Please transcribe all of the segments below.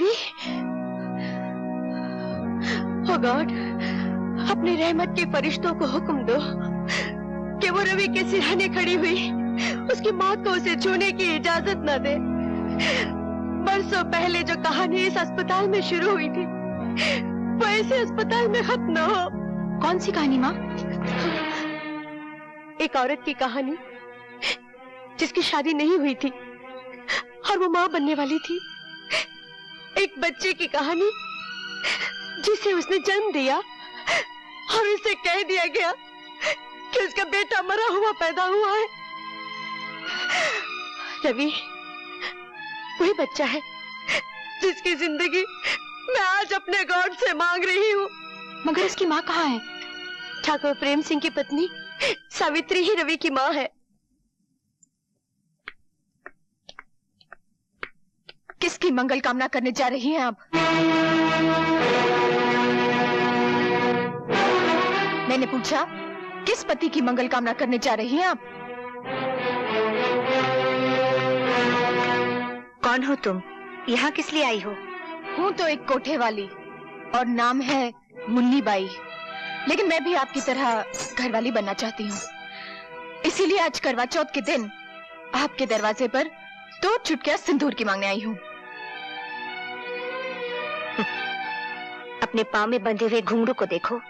रवि, ओ God, अपने रहमत के फरिश्तों को हुक्म दो कि वो रवि के सिरहाने खड़ी हुई उसकी मौत को उसे छूने की इजाजत न दे। बरसों पहले जो कहानी इस अस्पताल में शुरू हुई थी वो ऐसे अस्पताल में खत्म न हो। कौन सी कहानी माँ? एक औरत की कहानी जिसकी शादी नहीं हुई थी और वो माँ बनने वाली थी। एक बच्चे की कहानी जिसे उसने जन्म दिया और उसे कह दिया गया कि उसका बेटा मरा हुआ पैदा हुआ है। रवि वही बच्चा है जिसकी जिंदगी मैं आज अपने गॉड से मांग रही हूँ। मगर इसकी माँ कहाँ है? ठाकुर प्रेम सिंह की पत्नी सावित्री ही रवि की माँ है। किसकी मंगल कामना करने जा रही हैं आप? मैंने पूछा, किस पति की मंगल कामना करने जा रही हैं आप? कौन हो तुम? यहाँ किस लिए आई हो? हूँ तो एक कोठे वाली और नाम है मुन्नी बाई, लेकिन मैं भी आपकी तरह घरवाली बनना चाहती हूँ। इसीलिए आज करवा चौथ के दिन आपके दरवाजे पर 2 चुटकियां सिंदूर की मांगने आई हूँ। अपने पाँव में बंधे हुए घुंघरू को देखो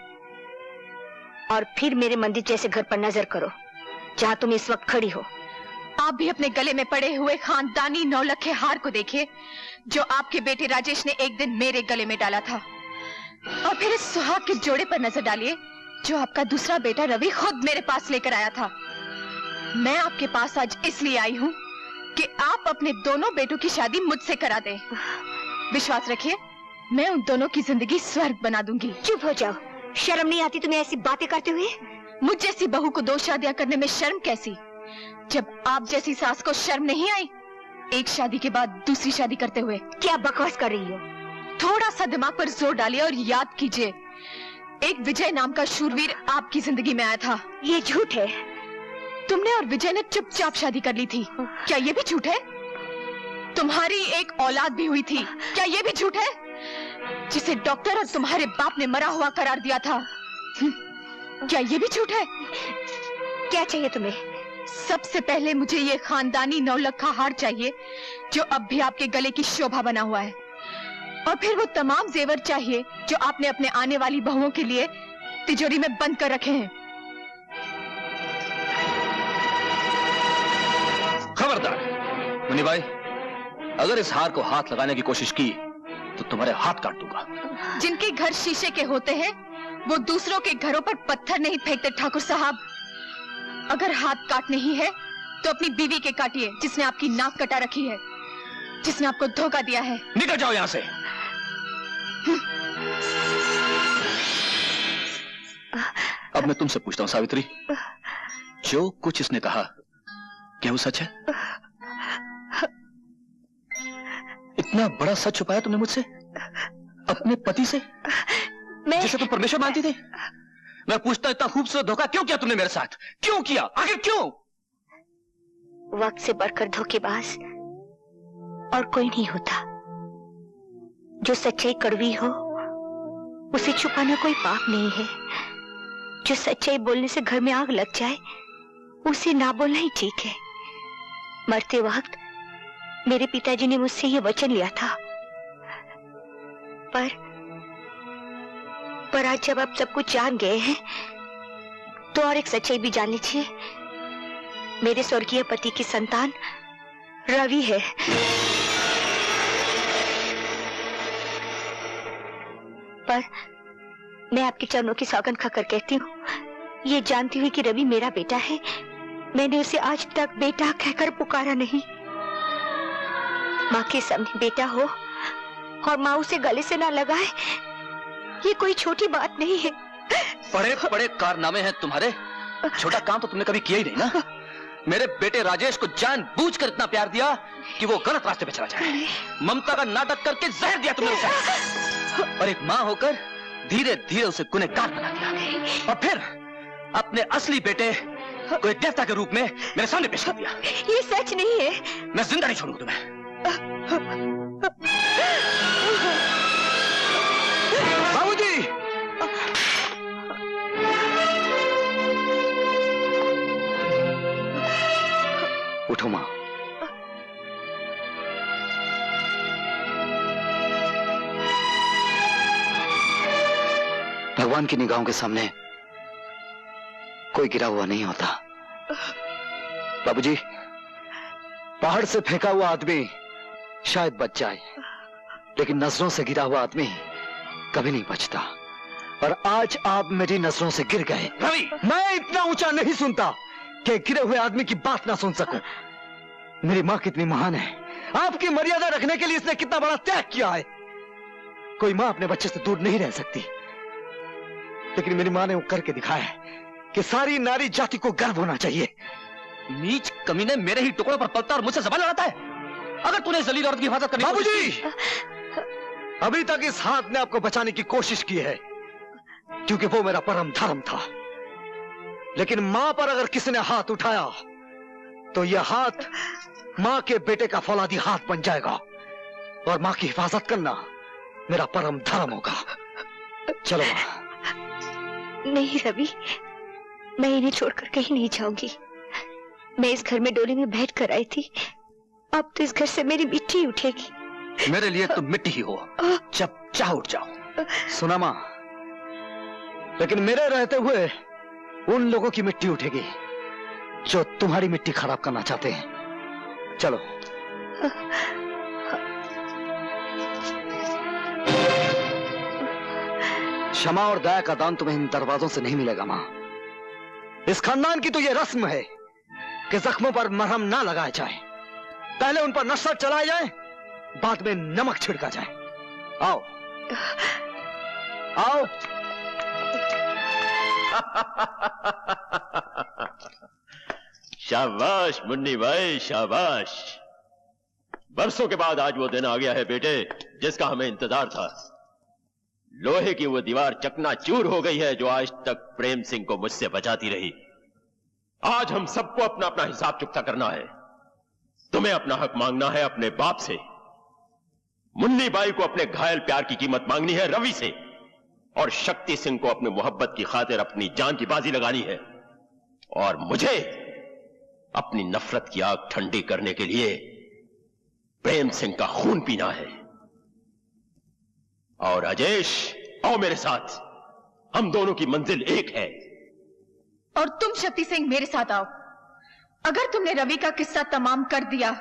और फिर मेरे मंदिर जैसे घर पर नजर करो जहाँ तुम इस वक्त खड़ी हो। आप भी अपने गले में पड़े हुए खानदानी 9 लखे हार को देखिए जो आपके बेटे राजेश ने एक दिन मेरे गले में डाला था, और फिर इस सुहाग के जोड़े पर नजर डालिए जो आपका दूसरा बेटा रवि खुद मेरे पास लेकर आया था। मैं आपके पास आज इसलिए आई हूँ कि आप अपने दोनों बेटों की शादी मुझसे करा दें। विश्वास रखिए, मैं उन दोनों की जिंदगी स्वर्ग बना दूंगी। चुप हो जाओ, शर्म नहीं आती तुम्हें ऐसी बातें करते हुए? मुझ जैसी बहू को 2 शादियां करने में शर्म कैसी, जब आप जैसी सास को शर्म नहीं आई एक शादी के बाद दूसरी शादी करते हुए? क्या बकवास कर रही हो? थोड़ा सा दिमाग पर जोर डालिए और याद कीजिए, एक विजय नाम का शूरवीर आपकी जिंदगी में आया था। ये झूठ है। तुमने और विजय ने चुपचाप शादी कर ली थी, क्या ये भी झूठ है? तुम्हारी एक औलाद भी हुई थी, क्या ये भी झूठ है? जिसे डॉक्टर और तुम्हारे बाप ने मरा हुआ करार दिया था, क्या ये भी झूठ है? क्या चाहिए तुम्हें? सबसे पहले मुझे ये खानदानी 9 लखा हार चाहिए जो अब भी आपके गले की शोभा बना हुआ है, और फिर वो तमाम जेवर चाहिए जो आपने अपने आने वाली बहुओं के लिए तिजोरी में बंद कर रखे हैं। खबरदार मुन्नी बाई, अगर इस हार को हाथ लगाने की कोशिश की तो तुम्हारे हाथ काट दूंगा। जिनके घर शीशे के होते हैं वो दूसरों के घरों पर पत्थर नहीं फेंकते ठाकुर साहब। अगर हाथ काटने ही है तो अपनी बीवी के काटिए जिसने आपकी नाक कटा रखी है, जिसने आपको धोखा दिया है। निकल जाओ यहाँ से। अब मैं तुमसे पूछता हूँ सावित्री, जो कुछ इसने कहा क्या वो सच है? इतना बड़ा सच छुपाया तुमने मुझसे, अपने पति से, जिसे तुम परमेश्वर मानती थी? मैं पूछता इतना खूबसूरत धोखा क्यों किया तुमने मेरे साथ? क्यों किया? आखिर क्यों? वक्त से बढ़कर धोखेबाज और कोई नहीं होता। जो सच्चाई कड़वी हो उसे छुपाना कोई पाप नहीं है। जो सच्चाई बोलने से घर में आग लग जाए उसे ना बोलना ही ठीक है। मरते वक्त मेरे पिताजी ने मुझसे ये वचन लिया था, पर आज जब आप सब कुछ जान गए हैं तो और एक सच्चाई भी जान लीजिए। मेरे स्वर्गीय पति की संतान रवि है। पर मैं आपके चरणों की सौगंध खाकर कहती हूँ, ये जानती हुई कि रवि मेरा बेटा है, मैंने उसे आज तक बेटा कहकर पुकारा नहीं। माँ के सामने बेटा हो और माँ उसे गले से ना लगाए, ये कोई छोटी बात नहीं है। बड़े बड़े कारनामे हैं तुम्हारे, छोटा काम तो तुमने कभी किया ही नहीं ना। मेरे बेटे राजेश को जानबूझकर इतना प्यार दिया कि वो गलत रास्ते पे चला जाए। ममता का नाटक करके जहर दिया तुमने उसे, और एक माँ होकर धीरे धीरे उसे गुनहगार बना दिया, और फिर अपने असली बेटे को एक देवता के रूप में मेरे सामने पेश कर दिया। ये सच नहीं है। मैं जिंदा नहीं छोड़ूंगा तुम्हें। उठो मां। भगवान की निगाहों के सामने कोई गिरा हुआ नहीं होता। बाबूजी, पहाड़ से फेंका हुआ आदमी शायद बच जाए, लेकिन नजरों से गिरा हुआ आदमी कभी नहीं बचता। और आज आप मेरी नजरों से गिर गए। रवि, मैं इतना ऊंचा नहीं सुनता कि गिरे हुए आदमी की बात ना सुन सकूं। मेरी मां कितनी महान है, आपकी मर्यादा रखने के लिए इसने कितना बड़ा त्याग किया है। कोई मां अपने बच्चे से दूर नहीं रह सकती, लेकिन मेरी मां ने वो करके दिखाया है कि सारी नारी जाति को गर्व होना चाहिए। नीच कमीने मेरे ही टुकड़ों पर पलता और मुझसे ज़बान लड़ाता है। अगर तूने जलील औरत की हिफाजत करनी, बाबूजी, अभी तक इस हाथ ने आपको बचाने की कोशिश की है, क्योंकि वो मेरा परम धर्म था। लेकिन मां पर अगर किसी ने हाथ उठाया तो यह हाथ मां के बेटे का फौलादी हाथ बन जाएगा, और मां की हिफाजत करना मेरा परम धर्म होगा। चलो मां। नहीं रवि, मैं इन्हें छोड़कर कहीं नहीं जाऊंगी। मैं इस घर में डोली में बैठ कर आई थी, अब तो इस घर से मेरी मिट्टी उठेगी। मेरे लिए तुम मिट्टी ही हो, जब चाह उठ जाओ। सुना मां, लेकिन मेरे रहते हुए उन लोगों की मिट्टी उठेगी जो तुम्हारी मिट्टी खराब करना चाहते हैं। चलो। क्षमा और दया का दान तुम्हें इन दरवाजों से नहीं मिलेगा मां। इस खानदान की तो यह रस्म है कि जख्मों पर मरहम ना लगाया जाए, पहले उन पर नशा चलाया जाए, बाद में नमक छिड़का जाए। आओ आओ। शाबाश मुन्नी भाई, शाबाश। बरसों के बाद आज वो दिन आ गया है बेटे, जिसका हमें इंतजार था। लोहे की वो दीवार चकनाचूर हो गई है जो आज तक प्रेम सिंह को मुझसे बचाती रही। आज हम सबको अपना अपना हिसाब चुकता करना है। तुम्हें अपना हक मांगना है अपने बाप से, मुन्नी बाई को अपने घायल प्यार की कीमत मांगनी है रवि से, और शक्ति सिंह को अपनी मोहब्बत की खातिर अपनी जान की बाजी लगानी है, और मुझे अपनी नफरत की आग ठंडी करने के लिए प्रेम सिंह का खून पीना है। और राजेश, आओ मेरे साथ, हम दोनों की मंजिल एक है। और तुम शक्ति सिंह मेरे साथ आओ। अगर तुमने रवि का किस्सा तमाम कर दिया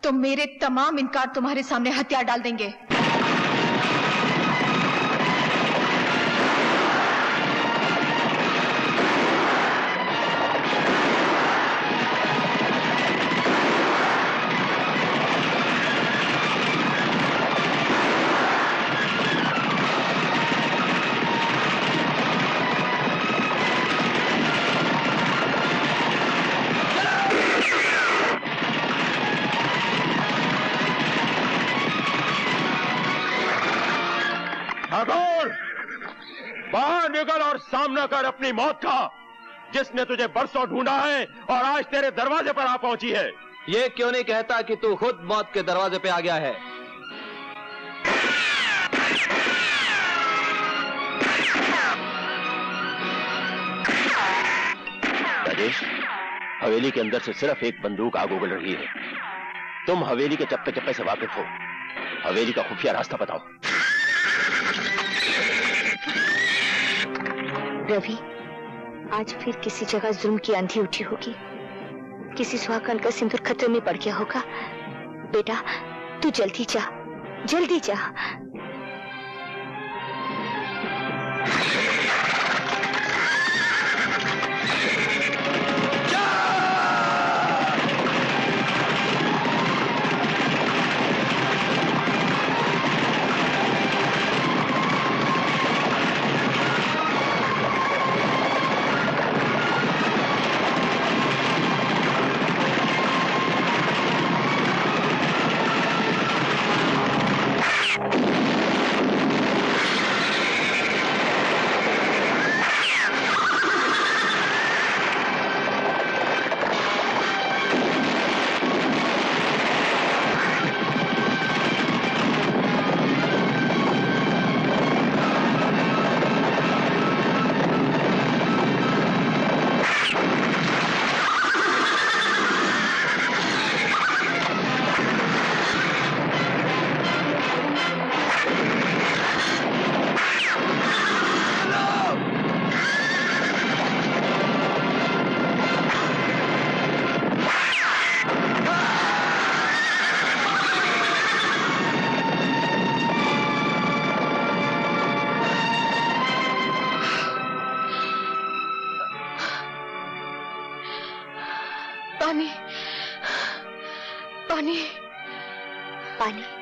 तो मेरे तमाम इनकार तुम्हारे सामने हथियार डाल देंगे। बाहर निकल और सामना कर अपनी मौत का, जिसने तुझे बरसों ढूंढा है और आज तेरे दरवाजे पर आ पहुंची है। ये क्यों नहीं कहता कि तू खुद मौत के दरवाजे पे आ गया है? राजेश, हवेली के अंदर से सिर्फ एक बंदूक आग उगल रही है। तुम हवेली के चप्पे चप्पे से वाकिफ हो, हवेली का खुफिया रास्ता बताओ। रवि, आज फिर किसी जगह जुल्म की आंधी उठी होगी, किसी सुहागन का सिंदूर खतरे में पड़ गया होगा। बेटा, तू जल्दी जा, जल्दी जा। पानी पानी पानी